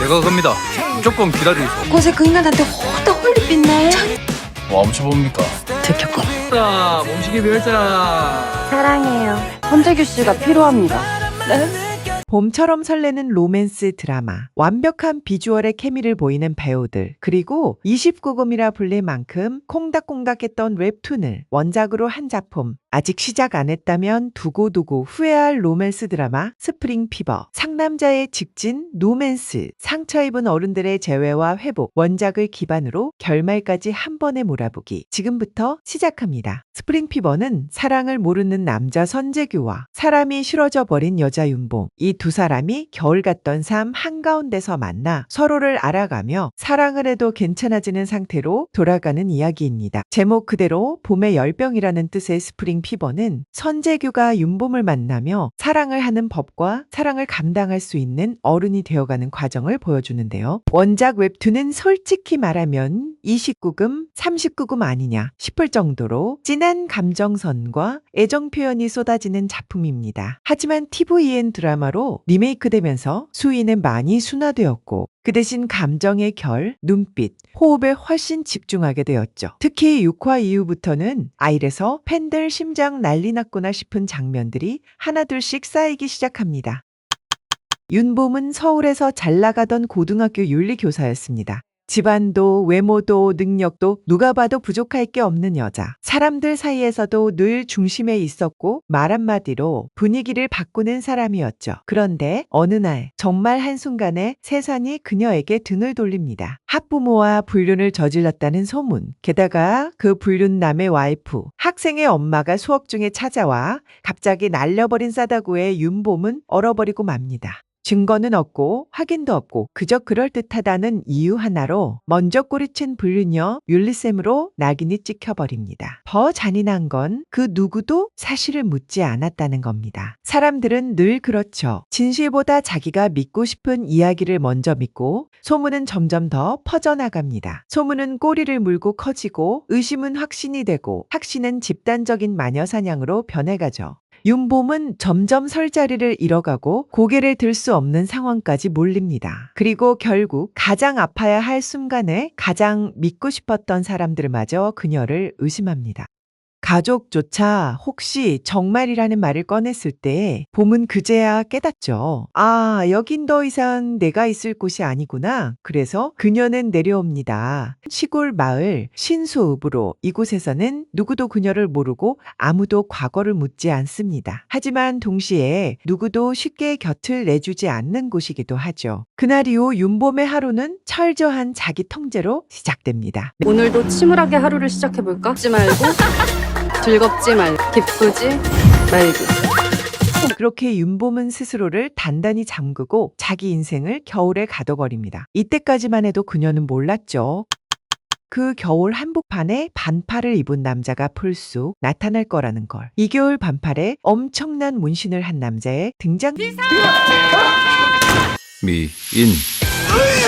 내가 갑니다. 조금 기다리소. 곳에 그 인간한테 호다 홀리빛나요? 뭐 아무쳐봅니까? 들켰군. 자, 몸식이 멸자. 사랑해요. 선재규 씨가 필요합니다. 네? 봄처럼 설레는 로맨스 드라마, 완벽한 비주얼의 케미를 보이는 배우들, 그리고 29금이라 불릴 만큼 콩닥콩닥했던 웹툰을 원작으로 한 작품, 아직 시작 안 했다면 두고두고 후회할 로맨스 드라마 스프링 피버, 상남자의 직진 노맨스, 상처 입은 어른들의 재회와 회복, 원작을 기반으로 결말까지 한 번에 몰아보기. 지금부터 시작합니다. 스프링 피버는 사랑을 모르는 남자 선재규와 사람이 싫어져 버린 여자 윤봉, 이 두 사람이 겨울 같던 삶 한가운데서 만나 서로를 알아가며 사랑을 해도 괜찮아지는 상태로 돌아가는 이야기입니다. 제목 그대로 봄의 열병이라는 뜻의 스프링 피버는 선재규가 윤봄을 만나며 사랑을 하는 법과 사랑을 감당할 수 있는 어른이 되어가는 과정을 보여주는데요. 원작 웹툰은 솔직히 말하면 29금, 39금 아니냐 싶을 정도로 진한 감정선과 애정 표현이 쏟아지는 작품입니다. 하지만 TVN 드라마로 리메이크되면서 수위는 많이 순화되었고 그 대신 감정의 결, 눈빛, 호흡에 훨씬 집중하게 되었죠. 특히 6화 이후부터는 아일에서 팬들 심장 난리 났구나 싶은 장면들이 하나둘씩 쌓이기 시작합니다. 윤봄은 서울에서 잘 나가던 고등학교 윤리교사였습니다. 집안도 외모도 능력도 누가 봐도 부족할 게 없는 여자. 사람들 사이에서도 늘 중심에 있었고 말 한마디로 분위기를 바꾸는 사람이었죠. 그런데 어느 날 정말 한순간에 세상이 그녀에게 등을 돌립니다. 학부모와 불륜을 저질렀다는 소문. 게다가 그 불륜남의 와이프, 학생의 엄마가 수업 중에 찾아와 갑자기 날려버린 싸다구에 윤봄은 얼어버리고 맙니다. 증거는 없고 확인도 없고 그저 그럴듯하다는 이유 하나로 먼저 꼬리친 불륜녀 율리쌤으로 낙인이 찍혀버립니다. 더 잔인한 건 그 누구도 사실을 묻지 않았다는 겁니다. 사람들은 늘 그렇죠. 진실보다 자기가 믿고 싶은 이야기를 먼저 믿고 소문은 점점 더 퍼져나갑니다. 소문은 꼬리를 물고 커지고 의심은 확신이 되고 확신은 집단적인 마녀 사냥으로 변해가죠. 윤봄은 점점 설 자리를 잃어가고 고개를 들 수 없는 상황까지 몰립니다. 그리고 결국 가장 아파야 할 순간에 가장 믿고 싶었던 사람들마저 그녀를 의심합니다. 가족조차 혹시 정말이라는 말을 꺼냈을 때 봄은 그제야 깨닫죠. 아, 여긴 더 이상 내가 있을 곳이 아니구나. 그래서 그녀는 내려옵니다. 시골 마을 신수읍으로. 이곳에서는 누구도 그녀를 모르고 아무도 과거를 묻지 않습니다. 하지만 동시에 누구도 쉽게 곁을 내주지 않는 곳이기도 하죠. 그날 이후 윤봄의 하루는 철저한 자기 통제로 시작됩니다. 오늘도 침울하게 하루를 시작해볼까? 웃지 말고 즐겁지 말고 기쁘지 말고. 그렇게 윤봄은 스스로를 단단히 잠그고 자기 인생을 겨울에 가둬버립니다. 이때까지만 해도 그녀는 몰랐죠. 그 겨울 한복판에 반팔을 입은 남자가 풀쑥 나타날 거라는 걸. 이 겨울 반팔에 엄청난 문신을 한 남자의 등장. 미인.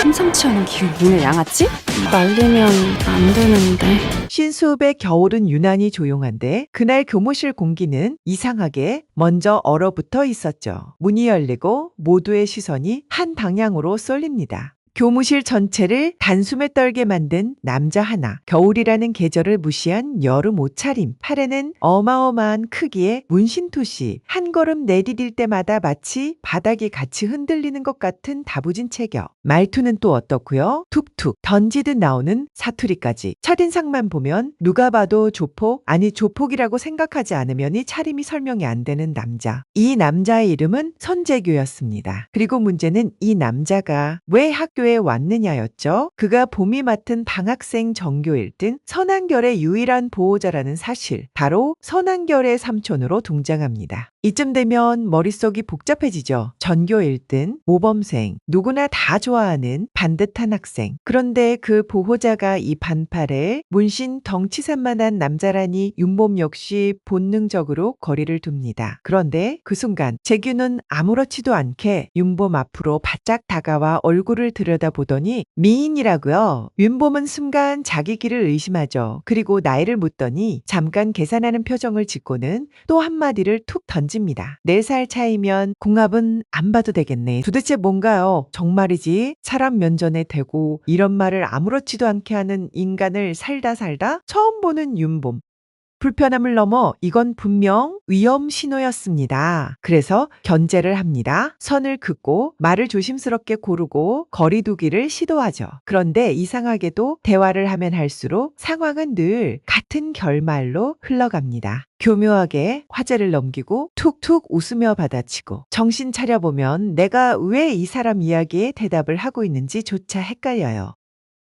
심상치 않은 기운 눈에 양아치? 말리면 안 되는데. 신수읍의 겨울은 유난히 조용한데 그날 교무실 공기는 이상하게 먼저 얼어붙어 있었죠. 문이 열리고 모두의 시선이 한 방향으로 쏠립니다. 교무실 전체를 단숨에 떨게 만든 남자 하나. 겨울이라는 계절을 무시한 여름 옷차림. 팔에는 어마어마한 크기의 문신토시. 한 걸음 내디딜 때마다 마치 바닥이 같이 흔들리는 것 같은 다부진 체격. 말투는 또 어떻고요? 툭툭 던지듯 나오는 사투리까지. 첫인상만 보면 누가 봐도 조폭, 아니 조폭이라고 생각하지 않으면 이 차림이 설명이 안 되는 남자. 이 남자의 이름은 선재규였습니다. 그리고 문제는 이 남자가 왜 학교에 왔느냐였죠. 그가 봄이 맡은 방학생 전교 1등 선한결의 유일한 보호자라는 사실. 바로 선한결의 삼촌으로 등장합니다. 이쯤 되면 머릿속이 복잡해지죠. 전교 1등, 모범생, 누구나 다 좋아하는 반듯한 학생. 그런데 그 보호자가 이 반팔에 문신 덩치산만한 남자라니 윤봄 역시 본능적으로 거리를 둡니다. 그런데 그 순간 재규는 아무렇지도 않게 윤봄 앞으로 바짝 다가와 얼굴을 들여다보더니 미인이라고요. 윤봄은 순간 자기 길을 의심하죠. 그리고 나이를 묻더니 잠깐 계산하는 표정을 짓고는 또 한마디를 툭 던집니다. 던집니다. 4살 차이면 궁합은 안 봐도 되겠네. 도대체 뭔가요? 정말이지? 사람 면전에 대고 이런 말을 아무렇지도 않게 하는 인간을 살다 처음 보는 윤봄. 불편함을 넘어 이건 분명 위험 신호였습니다. 그래서 견제를 합니다. 선을 긋고 말을 조심스럽게 고르고 거리 두기를 시도하죠. 그런데 이상하게도 대화를 하면 할수록 상황은 늘 같은 결말로 흘러갑니다. 교묘하게 화제를 넘기고 툭툭 웃으며 받아치고 정신 차려보면 내가 왜 이 사람 이야기에 대답을 하고 있는지조차 헷갈려요.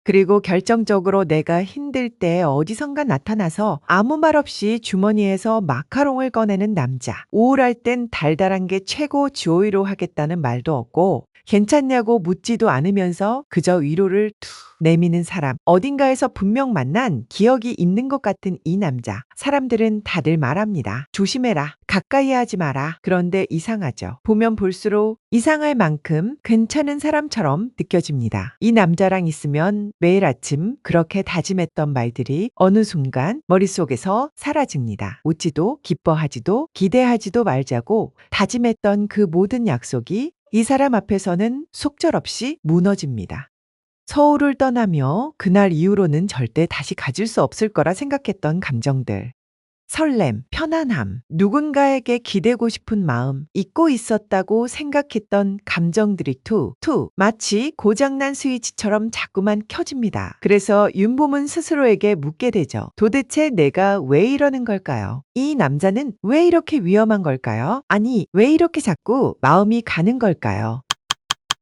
그리고 결정적으로 내가 힘들 때 어디선가 나타나서 아무 말 없이 주머니에서 마카롱을 꺼내는 남자. 우울할 땐 달달한 게 최고 주의로 하겠다는 말도 없고 괜찮냐고 묻지도 않으면서 그저 위로를 툭 내미는 사람. 어딘가에서 분명 만난 기억이 있는 것 같은 이 남자. 사람들은 다들 말합니다. 조심해라. 가까이 하지 마라. 그런데 이상하죠. 보면 볼수록 이상할 만큼 괜찮은 사람처럼 느껴집니다. 이 남자랑 있으면 매일 아침 그렇게 다짐했던 말들이 어느 순간 머릿속에서 사라집니다. 웃지도 기뻐하지도 기대하지도 말자고 다짐했던 그 모든 약속이 이 사람 앞에서는 속절없이 무너집니다. 서울을 떠나며 그날 이후로는 절대 다시 가질 수 없을 거라 생각했던 감정들. 설렘, 편안함, 누군가에게 기대고 싶은 마음, 잊고 있었다고 생각했던 감정들이 마치 고장난 스위치처럼 자꾸만 켜집니다. 그래서 윤봄은 스스로에게 묻게 되죠. 도대체 내가 왜 이러는 걸까요? 이 남자는 왜 이렇게 위험한 걸까요? 아니, 왜 이렇게 자꾸 마음이 가는 걸까요?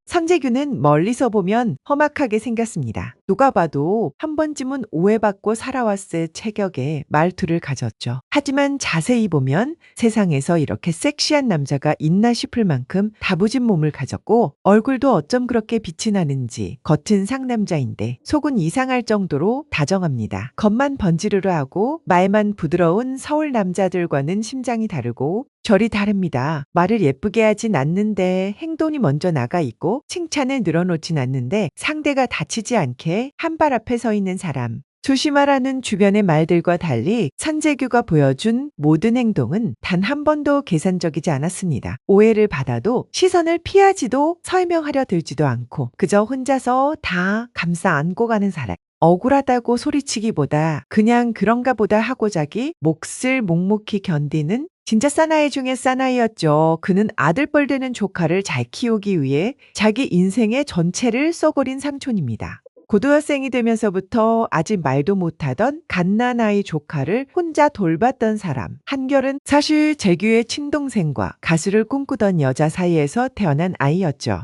선재규는 멀리서 보면 험악하게 생겼습니다. 누가 봐도 한 번쯤은 오해받고 살아왔을 체격의 말투를 가졌죠. 하지만 자세히 보면 세상에서 이렇게 섹시한 남자가 있나 싶을 만큼 다부진 몸을 가졌고 얼굴도 어쩜 그렇게 빛이 나는지 겉은 상남자인데 속은 이상할 정도로 다정합니다. 겉만 번지르르 하고 말만 부드러운 서울 남자들과는 심장이 다르고 결이 다릅니다. 말을 예쁘게 하진 않는데 행동이 먼저 나가 있고 칭찬을 늘어놓진 않는데 상대가 다치지 않게 한 발 앞에 서 있는 사람. 조심하라는 주변의 말들과 달리 선재규가 보여준 모든 행동은 단 한 번도 계산적이지 않았습니다. 오해를 받아도 시선을 피하지도 설명하려 들지도 않고 그저 혼자서 다 감싸 안고 가는 사람. 억울하다고 소리치기보다 그냥 그런가 보다 하고 자기 몫을 묵묵히 견디는 진짜 사나이 중에 사나이였죠. 그는 아들뻘 되는 조카를 잘 키우기 위해 자기 인생의 전체를 써버린 삼촌입니다. 고등학생이 되면서부터 아직 말도 못하던 갓난아이 조카를 혼자 돌봤던 사람. 한결은 사실 재규의 친동생과 가수를 꿈꾸던 여자 사이에서 태어난 아이였죠.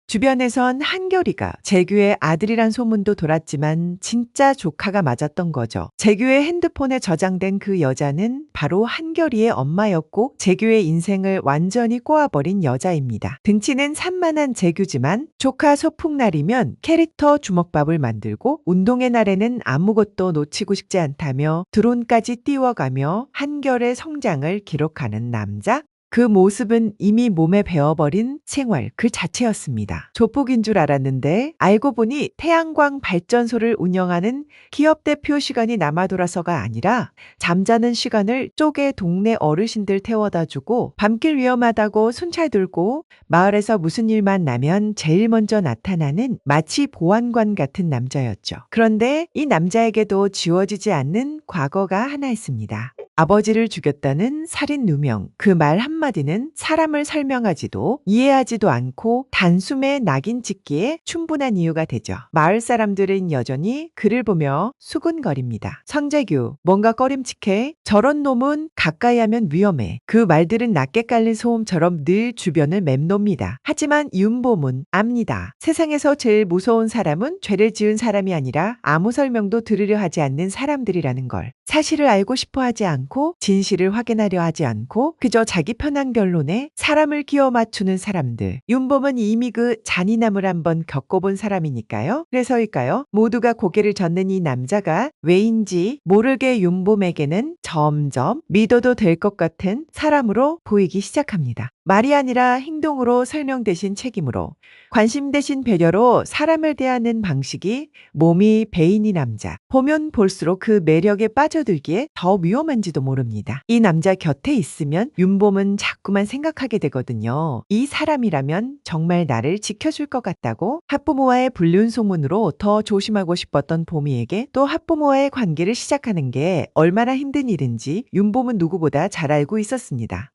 주변에선 한결이가 재규의 아들이란 소문도 돌았지만 진짜 조카가 맞았던 거죠. 재규의 핸드폰에 저장된 그 여자는 바로 한결이의 엄마였고 재규의 인생을 완전히 꼬아버린 여자입니다. 등치는 산만한 재규지만 조카 소풍날이면 캐릭터 주먹밥을 만들고 운동의 날에는 아무것도 놓치고 싶지 않다며 드론까지 띄워가며 한결의 성장을 기록하는 남자. 그 모습은 이미 몸에 배어버린 생활 그 자체였습니다. 조폭인 줄 알았는데 알고 보니 태양광 발전소를 운영하는 기업 대표 시간이 남아 돌아서가 아니라 잠자는 시간을 쪼개 동네 어르신들 태워다 주고 밤길 위험하다고 순찰 들고 마을에서 무슨 일만 나면 제일 먼저 나타나는 마치 보안관 같은 남자였죠. 그런데 이 남자에게도 지워지지 않는 과거가 하나 있습니다. 아버지를 죽였다는 살인 누명. 그 말 한마디는 사람을 설명하지도 이해하지도 않고 단숨에 낙인 찍기에 충분한 이유가 되죠. 마을 사람들은 여전히 그를 보며 수군거립니다. 선재규, 뭔가 꺼림칙해. 저런 놈은 가까이 하면 위험해. 그 말들은 낮게 깔린 소음처럼 늘 주변을 맴돕니다. 하지만 윤봄은 압니다. 세상에서 제일 무서운 사람은 죄를 지은 사람이 아니라 아무 설명도 들으려 하지 않는 사람들이라는 걸. 사실을 알고 싶어 하지 않고 진실을 확인하려 하지 않고 그저 자기 편한 결론에 사람을 끼워 맞추는 사람들. 윤봄은 이미 그 잔인함을 한번 겪어본 사람이니까요. 그래서일까요? 모두가 고개를 젓는 이 남자가 왜인지 모르게 윤봄에게는 점점 믿어도 될 것 같은 사람으로 보이기 시작합니다. 말이 아니라 행동으로 설명 대신 책임으로, 관심 대신 배려로 사람을 대하는 방식이 몸이 베인이 남자. 보면 볼수록 그 매력에 빠져들기에 더 위험한지도 모릅니다. 이 남자 곁에 있으면 윤봄은 자꾸만 생각하게 되거든요. 이 사람이라면 정말 나를 지켜줄 것 같다고. 학부모와의 불륜 소문으로 더 조심하고 싶었던 봄이에게 또 학부모와의 관계를 시작하는 게 얼마나 힘든 일인지 윤봄은 누구보다 잘 알고 있었습니다.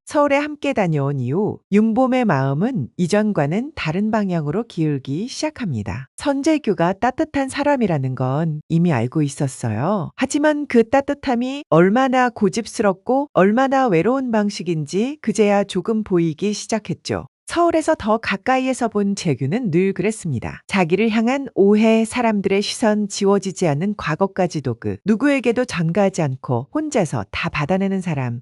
서울에 함께 다녀온 이후 윤봄의 마음은 이전과는 다른 방향으로 기울기 시작합니다. 선재규가 따뜻한 사람이라는 건 이미 알고 있었어요. 하지만 그 따뜻함이 얼마나 고집스럽고 얼마나 외로운 방식인지 그제야 조금 보이기 시작했죠. 서울에서 더 가까이에서 본 재규는 늘 그랬습니다. 자기를 향한 오해, 사람들의 시선, 지워지지 않는 과거까지도 그 누구에게도 전가하지 않고 혼자서 다 받아내는 사람.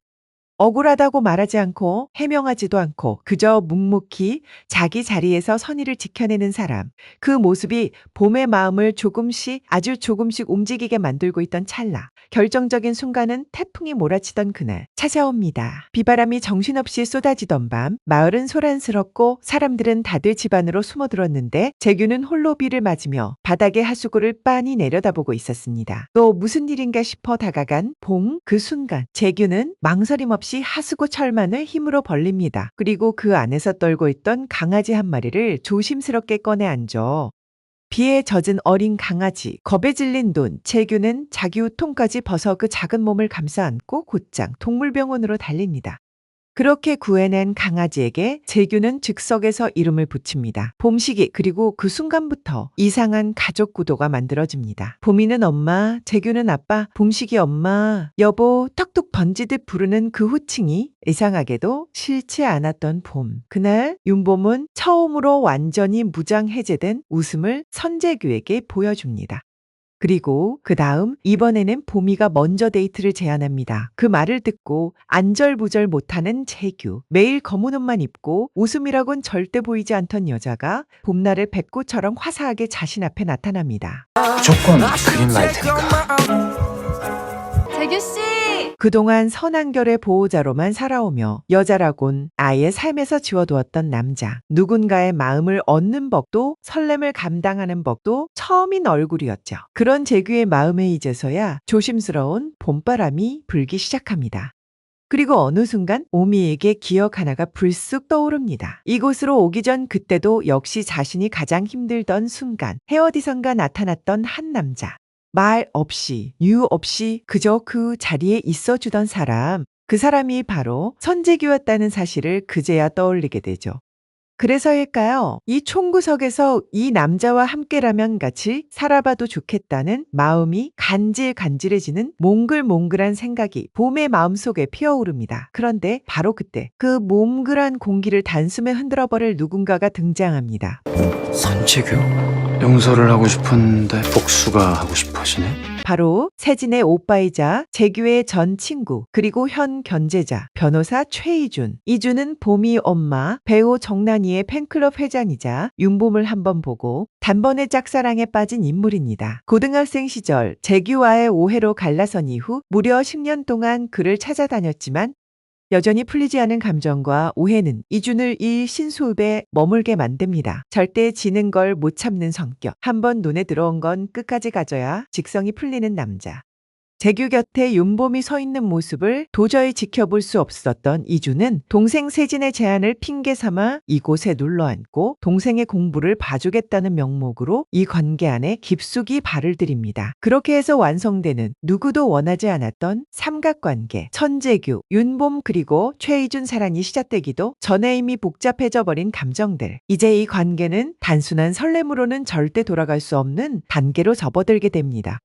억울하다고 말하지 않고 해명하지도 않고 그저 묵묵히 자기 자리에서 선의를 지켜내는 사람. 그 모습이 봄의 마음을 조금씩 아주 조금씩 움직이게 만들고 있던 찰나. 결정적인 순간은 태풍이 몰아치던 그날 찾아옵니다. 비바람이 정신없이 쏟아지던 밤, 마을은 소란스럽고 사람들은 다들 집 안으로 숨어들었는데 재규는 홀로 비를 맞으며 바닥에 하수구를 빤히 내려다보고 있었습니다. 또 무슨 일인가 싶어 다가간 봄, 그 순간 재규는 망설임 없이 하수구 철만을 힘으로 벌립니다. 그리고 그 안에서 떨고 있던 강아지 한 마리를 조심스럽게 꺼내 안죠. 비에 젖은 어린 강아지, 겁에 질린 눈, 재규는 자기 우통까지 벗어 그 작은 몸을 감싸 안고 곧장 동물병원으로 달립니다. 그렇게 구해낸 강아지에게 재규는 즉석에서 이름을 붙입니다. 봄식이. 그리고 그 순간부터 이상한 가족 구도가 만들어집니다. 봄이는 엄마, 재규는 아빠, 봄식이 엄마, 여보 턱뚝 번지듯 부르는 그 호칭이 이상하게도 싫지 않았던 봄. 그날 윤봄은 처음으로 완전히 무장해제된 웃음을 선재규에게 보여줍니다. 그리고 그 다음 이번에는 봄이가 먼저 데이트를 제안합니다. 그 말을 듣고 안절부절 못하는 재규. 매일 검은 옷만 입고 웃음이라곤 절대 보이지 않던 여자가 봄날의 백구처럼 화사하게 자신 앞에 나타납니다. 무조건 그린라이트니까. 재규씨! 그동안 선한결의 보호자로만 살아오며 여자라곤 아예 삶에서 지워두었던 남자. 누군가의 마음을 얻는 법도 설렘을 감당하는 법도 처음인 얼굴이었죠. 그런 재규의 마음에 이제서야 조심스러운 봄바람이 불기 시작합니다. 그리고 어느 순간 오미에게 기억 하나가 불쑥 떠오릅니다. 이곳으로 오기 전 그때도 역시 자신이 가장 힘들던 순간 헤어디선가 나타났던 한 남자. 말 없이 이유 없이 그저 그 자리에 있어주던 사람. 그 사람이 바로 선재규였다는 사실을 그제야 떠올리게 되죠. 그래서일까요? 이 총구석에서 이 남자와 함께라면 같이 살아봐도 좋겠다는 마음이 간질간질해지는 몽글몽글한 생각이 봄의 마음속에 피어오릅니다. 그런데 바로 그때 그 몽글한 공기를 단숨에 흔들어버릴 누군가가 등장합니다. 선재규? 용서를 하고 싶었는데 복수가 하고 싶어지네. 바로 세진의 오빠이자 재규의 전 친구 그리고 현 견제자 변호사 최이준. 이준은 봄이 엄마 배우 정난이의 팬클럽 회장이자 윤봄을 한번 보고 단번에 짝사랑에 빠진 인물입니다. 고등학생 시절 재규와의 오해로 갈라선 이후 무려 10년 동안 그를 찾아다녔지만 여전히 풀리지 않은 감정과 오해는 이준을 이 신수읍에 머물게 만듭니다. 절대 지는 걸 못 참는 성격. 한번 눈에 들어온 건 끝까지 가져야 직성이 풀리는 남자. 재규 곁에 윤봄이 서 있는 모습을 도저히 지켜볼 수 없었던 이준은 동생 세진의 제안을 핑계 삼아 이곳에 눌러앉고 동생의 공부를 봐주겠다는 명목으로 이 관계 안에 깊숙이 발을 들입니다. 그렇게 해서 완성되는 누구도 원하지 않았던 삼각관계. 선재규, 윤봄 그리고 최이준 사랑이 시작되기도 전에 이미 복잡해져 버린 감정들. 이제 이 관계는 단순한 설렘으로는 절대 돌아갈 수 없는 단계로 접어들게 됩니다.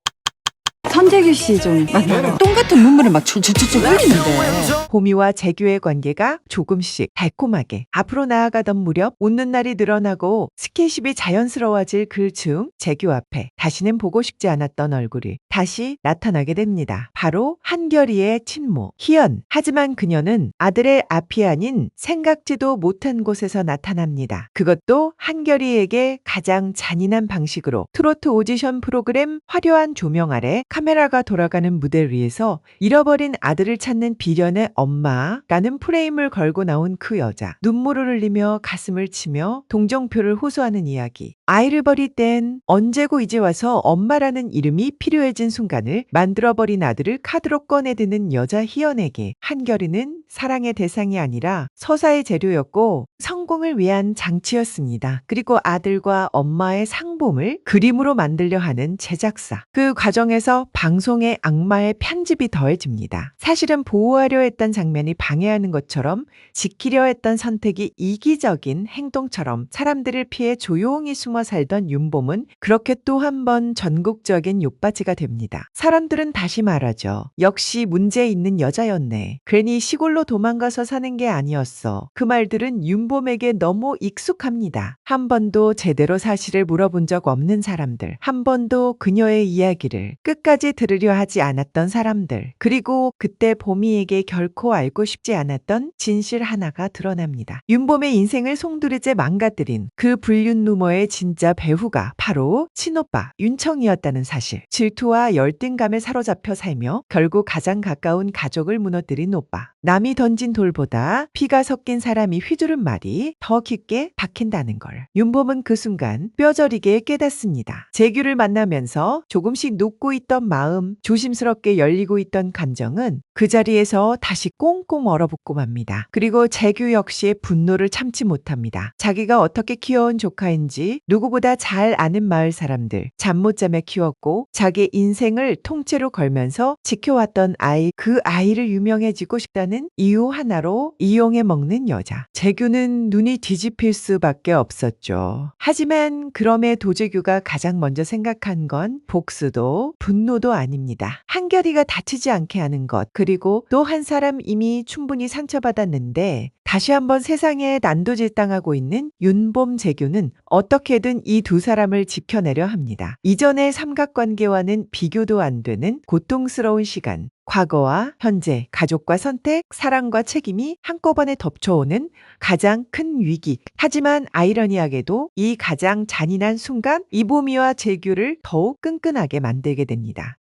선재규 씨 좀 만나요. 똥 같은 눈물을 막 줄줄줄줄 흘리는데. 봄이와 재규의 관계가 조금씩 달콤하게 앞으로 나아가던 무렵 웃는 날이 늘어나고 스킨십이 자연스러워질 그 중 재규 앞에 다시는 보고 싶지 않았던 얼굴이 다시 나타나게 됩니다. 바로 한결이의 친모 희연. 하지만 그녀는 아들의 앞이 아닌 생각지도 못한 곳에서 나타납니다. 그것도 한결이에게 가장 잔인한 방식으로 트로트 오디션 프로그램 화려한 조명 아래 카메라가 돌아가는 무대 위에서 잃어버린 아들을 찾는 비련의 엄마라는 프레임을 걸고 나온 그 여자. 눈물을 흘리며 가슴을 치며 동정표를 호소하는 이야기. 아이를 버릴 땐 언제고 이제 와서 엄마라는 이름이 필요해진 순간을 만들어버린 아들을 카드로 꺼내드는 여자 희연에게 한결이는 사랑의 대상이 아니라 서사의 재료였고 성공을 위한 장치였습니다. 그리고 아들과 엄마의 상봉을 그림으로 만들려 하는 제작사. 그 과정에서 방송의 악마의 편집이 더해집니다. 사실은 보호하려 했던 장면이 방해하는 것처럼 지키려 했던 선택이 이기적인 행동처럼 사람들을 피해 조용히 숨어 살던 윤봄은 그렇게 또 한 번 전국적인 욕받이가 됩니다. 사람들은 다시 말하죠. 역시 문제 있는 여자였네. 괜히 시골로 도망가서 사는 게 아니었어. 그 말들은 윤봄에게 너무 익숙합니다. 한 번도 제대로 사실을 물어본 적 없는 사람들. 한 번도 그녀의 이야기를 끝까지 들으려 하지 않았던 사람들. 그리고 그때 봄이에게 결코 알고 싶지 않았던 진실 하나가 드러납니다. 윤봄의 인생을 송두리째 망가뜨린 그 불륜 루머의 진짜 배후가 바로 친오빠 윤청이었다는 사실. 질투와 열등감에 사로잡혀 살며 결국 가장 가까운 가족을 무너뜨린 오빠. 남이 던진 돌보다 피가 섞인 사람이 휘두른 말이 더 깊게 박힌다는 걸. 윤봄은 그 순간 뼈저리게 깨닫습니다. 재규를 만나면서 조금씩 녹고 있던 마음, 조심스럽게 열리고 있던 감정은 그 자리에서 다시 꽁꽁 얼어붙고 맙니다. 그리고 재규 역시 분노를 참지 못합니다. 자기가 어떻게 키워온 조카인지 누구보다 잘 아는 마을 사람들, 잠 못 자며 키웠고 자기 인생을 통째로 걸면서 지켜왔던 아이, 그 아이를 유명해지고 싶다는 이유 하나로 이용해 먹는 여자. 재규는 눈이 뒤집힐 수밖에 없었죠. 하지만 그럼에 도재규가 가장 먼저 생각한 건 복수도 분노도 아닙니다. 한결이가 다치지 않게 하는 것, 그리고 또 한 사람 이미 충분히 상처받았는데 다시 한번 세상에 난도질당하고 있는 윤봄 재규는 어떻게든 이 두 사람을 지켜내려 합니다. 이전의 삼각관계와는 비교도 안 되는 고통스러운 시간. 과거와 현재, 가족과 선택, 사랑과 책임이 한꺼번에 덮쳐오는 가장 큰 위기. 하지만 아이러니하게도 이 가장 잔인한 순간 이보미와 재규를 더욱 끈끈하게 만들게 됩니다.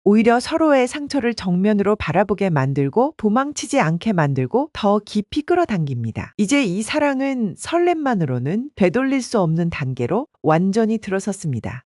오히려 서로의 상처를 정면으로 바라보게 만들고 도망치지 않게 만들고 더 깊이 끌어당깁니다. 이제 이 사랑은 설렘만으로는 되돌릴 수 없는 단계로 완전히 들어섰습니다.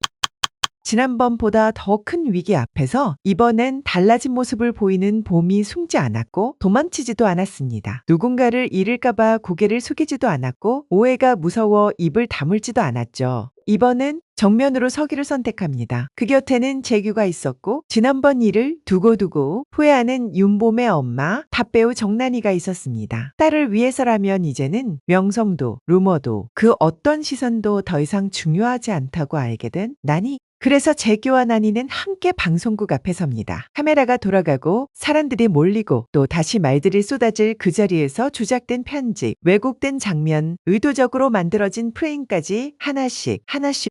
지난번보다 더 큰 위기 앞에서 이번엔 달라진 모습을 보이는 봄이 숨지 않았고 도망치지도 않았습니다. 누군가를 잃을까봐 고개를 숙이지도 않았고 오해가 무서워 입을 다물지도 않았죠. 이번엔 정면으로 서기를 선택합니다. 그 곁에는 재규가 있었고 지난번 일을 두고두고 후회하는 윤봄의 엄마 탑배우 정란이가 있었습니다. 딸을 위해서라면 이제는 명성도 루머도 그 어떤 시선도 더 이상 중요하지 않다고 알게 된 난이. 그래서 재규와 난이는 함께 방송국 앞에 섭니다. 카메라가 돌아가고 사람들이 몰리고 또 다시 말들이 쏟아질 그 자리에서 조작된 편집, 왜곡된 장면, 의도적으로 만들어진 프레임까지 하나씩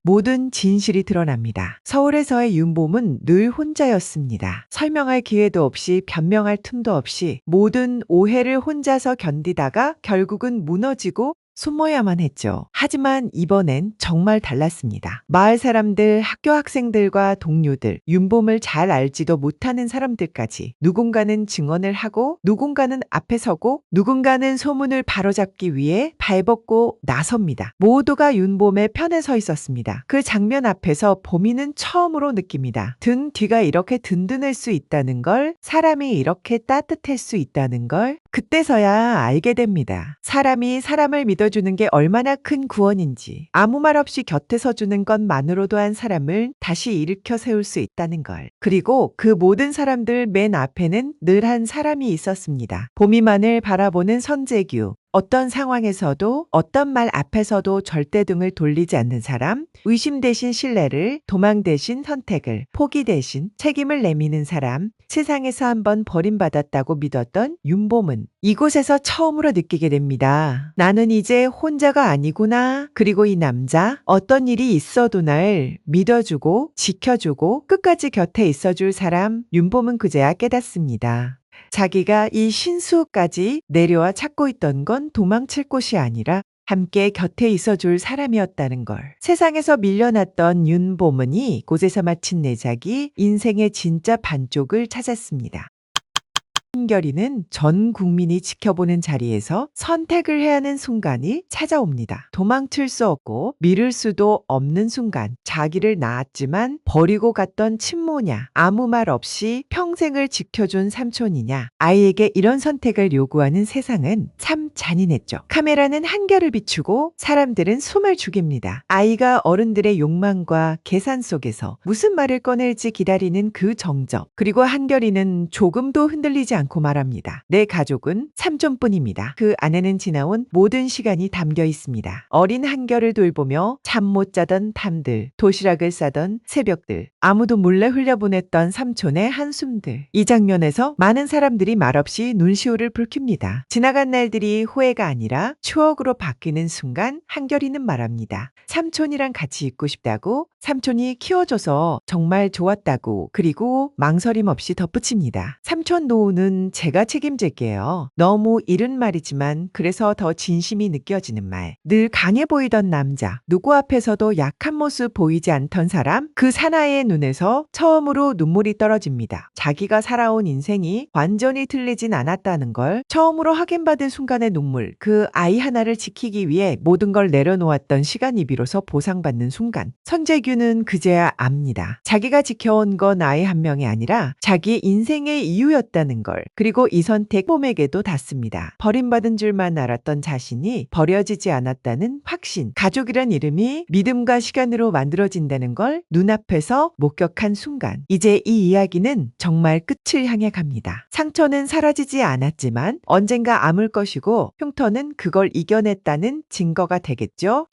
모든 진실이 드러납니다. 서울에서의 윤봄은 늘 혼자였습니다. 설명할 기회도 없이 변명할 틈도 없이 모든 오해를 혼자서 견디다가 결국은 무너지고 숨어야만 했죠. 하지만 이번엔 정말 달랐습니다. 마을 사람들, 학교 학생들과 동료들, 윤봄을 잘 알지도 못하는 사람들까지 누군가는 증언을 하고 누군가는 앞에 서고 누군가는 소문을 바로잡기 위해 발벗고 나섭니다. 모두가 윤봄의 편에 서 있었습니다. 그 장면 앞에서 봄이는 처음으로 느낍니다. 등 뒤가 이렇게 든든할 수 있다는 걸, 사람이 이렇게 따뜻할 수 있다는 걸 그때서야 알게 됩니다. 사람이 사람을 믿어주는 게 얼마나 큰 구원인지, 아무 말 없이 곁에 서주는 것만으로도 한 사람을 다시 일으켜 세울 수 있다는 걸. 그리고 그 모든 사람들 맨 앞에는 늘 한 사람이 있었습니다. 봄이만을 바라보는 선재규. 어떤 상황에서도 어떤 말 앞에서도 절대 등을 돌리지 않는 사람, 의심 대신 신뢰를, 도망 대신 선택을, 포기 대신 책임을 내미는 사람, 세상에서 한번 버림받았다고 믿었던 윤봄은 이곳에서 처음으로 느끼게 됩니다. 나는 이제 혼자가 아니구나. 그리고 이 남자, 어떤 일이 있어도 날 믿어주고 지켜주고 끝까지 곁에 있어줄 사람, 윤봄은 그제야 깨닫습니다. 자기가 이 신수까지 내려와 찾고 있던 건 도망칠 곳이 아니라 함께 곁에 있어줄 사람이었다는 걸. 세상에서 밀려났던 윤보문이 곳에서 마친 내작이 인생의 진짜 반쪽을 찾았습니다. 한결이는 전 국민이 지켜보는 자리에서 선택을 해야 하는 순간이 찾아옵니다. 도망칠 수 없고 미룰 수도 없는 순간. 자기를 낳았지만 버리고 갔던 친모냐, 아무 말 없이 평생을 지켜준 삼촌이냐. 아이에게 이런 선택을 요구하는 세상은 참 잔인했죠. 카메라는 한결을 비추고 사람들은 숨을 죽입니다. 아이가 어른들의 욕망과 계산 속에서 무슨 말을 꺼낼지 기다리는 그 정적. 그리고 한결이는 조금도 흔들리지 않고 말합니다. 내 가족은 삼촌뿐입니다. 그 안에는 지나온 모든 시간이 담겨 있습니다. 어린 한결을 돌보며 잠 못 자던 밤들, 도시락을 싸던 새벽들, 아무도 몰래 흘려보냈던 삼촌의 한숨들. 이 장면에서 많은 사람들이 말없이 눈시울을 붉힙니다. 지나간 날들이 후회가 아니라 추억으로 바뀌는 순간 한결이는 말합니다. 삼촌이랑 같이 있고 싶다고, 삼촌이 키워줘서 정말 좋았다고, 그리고 망설임 없이 덧붙입니다. 삼촌 노후는 제가 책임질게요. 너무 이른 말이지만 그래서 더 진심이 느껴지는 말. 늘 강해 보이던 남자, 누구 앞에서도 약한 모습 보이지 않던 사람, 그 사나이의 눈에서 처음으로 눈물이 떨어집니다. 자기가 살아온 인생이 완전히 틀리진 않았다는 걸 처음으로 확인받은 순간의 눈물, 그 아이 하나를 지키기 위해 모든 걸 내려놓았던 시간이 비로소 보상받는 순간. 선재규는 그제야 압니다. 자기가 지켜온 건 아이 한 명이 아니라 자기 인생의 이유였다는 걸. 그리고 이 선택 봄에게도 닿습니다. 버림받은 줄만 알았던 자신이 버려지지 않았다는 확신. 가족이란 이름이 믿음과 시간으로 만들어진다는 걸 눈앞에서 목격한 순간. 이제 이 이야기는 정말 끝을 향해 갑니다. 상처는 사라지지 않았지만 언젠가 아물 것이고 흉터는 그걸 이겨냈다는 증거가 되겠죠.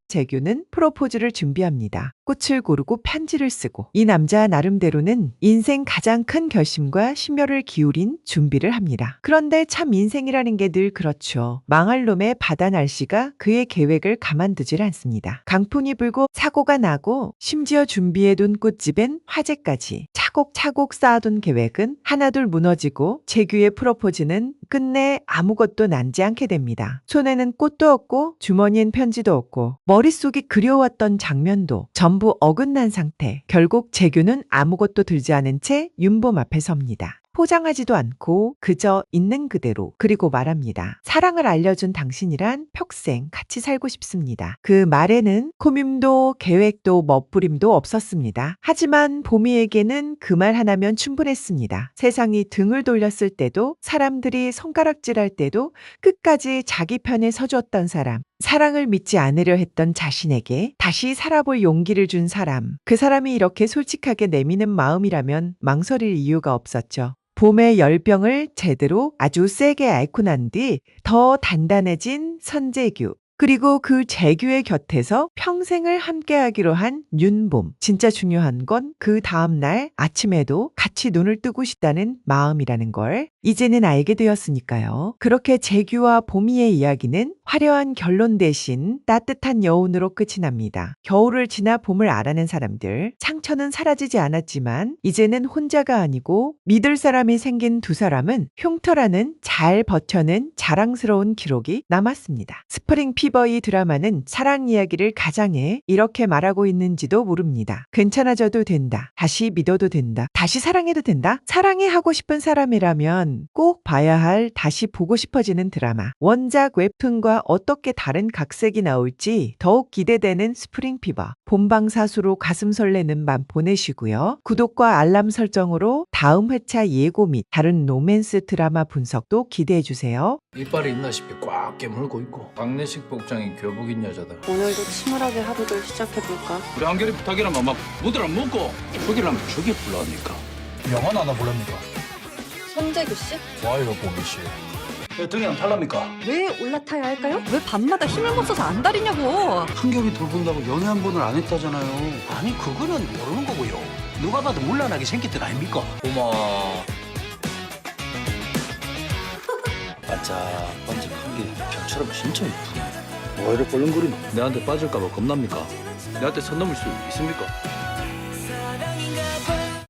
재규는 프로포즈를 준비합니다. 꽃을 고르고 편지를 쓰고 이 남자 나름대로는 인생 가장 큰 결심과 심혈을 기울인 준비를 합니다. 그런데 참 인생이라는 게 늘 그렇죠. 망할 놈의 바다 날씨가 그의 계획을 가만두질 않습니다. 강풍이 불고 사고가 나고 심지어 준비해둔 꽃집엔 화재까지 차곡차곡 쌓아둔 계획은 하나둘 무너지고 재규의 프로포즈는 끝내 아무것도 남지 않게 됩니다. 손에는 꽃도 없고 주머니엔 편지도 없고 머릿속이 그려왔던 장면도 전부 어긋난 상태. 결국 재규는 아무것도 들지 않은 채 윤봄 앞에 섭니다. 포장하지도 않고 그저 있는 그대로. 그리고 말합니다. 사랑을 알려준 당신이란 평생 같이 살고 싶습니다. 그 말에는 꾸밈도 계획도 멋부림도 없었습니다. 하지만 보미에게는 그 말 하나면 충분했습니다. 세상이 등을 돌렸을 때도 사람들이 손가락질할 때도 끝까지 자기 편에 서주었던 사람. 사랑을 믿지 않으려 했던 자신에게 다시 살아볼 용기를 준 사람. 그 사람이 이렇게 솔직하게 내미는 마음이라면 망설일 이유가 없었죠. 봄의 열병을 제대로 아주 세게 앓고 난 뒤 더 단단해진 선재규. 그리고 그 재규의 곁에서 평생을 함께하기로 한 윤봄. 진짜 중요한 건 그 다음날 아침에도 같이 눈을 뜨고 싶다는 마음이라는 걸 이제는 알게 되었으니까요. 그렇게 재규와 보미의 이야기는 화려한 결론 대신 따뜻한 여운으로 끝이 납니다. 겨울을 지나 봄을 알아낸 사람들. 상처는 사라지지 않았지만 이제는 혼자가 아니고 믿을 사람이 생긴 두 사람은 흉터라는 잘 버텨낸 자랑스러운 기록이 남았습니다. 스프링 피버이 드라마는 사랑 이야기를 가장해 이렇게 말하고 있는지도 모릅니다. 괜찮아져도 된다. 다시 믿어도 된다. 다시 사랑해도 된다. 사랑해 하고 싶은 사람이라면 꼭 봐야 할 다시 보고 싶어지는 드라마. 원작 웹툰과 어떻게 다른 각색이 나올지 더욱 기대되는 스프링 피버. 본방사수로 가슴 설레는 밤 보내시고요. 구독과 알람 설정으로 다음 회차 예고 및 다른 로맨스 드라마 분석도 기대해주세요. 이빨이 있나 싶게 꽉 깨물고 있고 장례식 복장이 교복인 여자다. 오늘도 침울하게 하루를 시작해볼까? 우리 한결이 부탁이라면 막 무들 안 먹고 죽이려면 죽이 불러니까. 영화 나나 볼랍니까? 선재규 씨? 와이로 보기 씨. 왜 등이 안 탈랍니까? 왜 올라타야 할까요? 왜 밤마다 힘을 못 써서 안달이냐고. 한결이 돌본다고 연애 한 번을 안 했다잖아요. 아니 그거는 모르는 거고요. 누가 봐도 물란하게 생겼던 거 아닙니까? 고마. 반짝반짝한 게 별처럼 진짜 예쁘네. 왜 이렇게 벌렁거리노? 내한테 빠질까봐 겁납니까? 내한테 선 넘을 수 있습니까?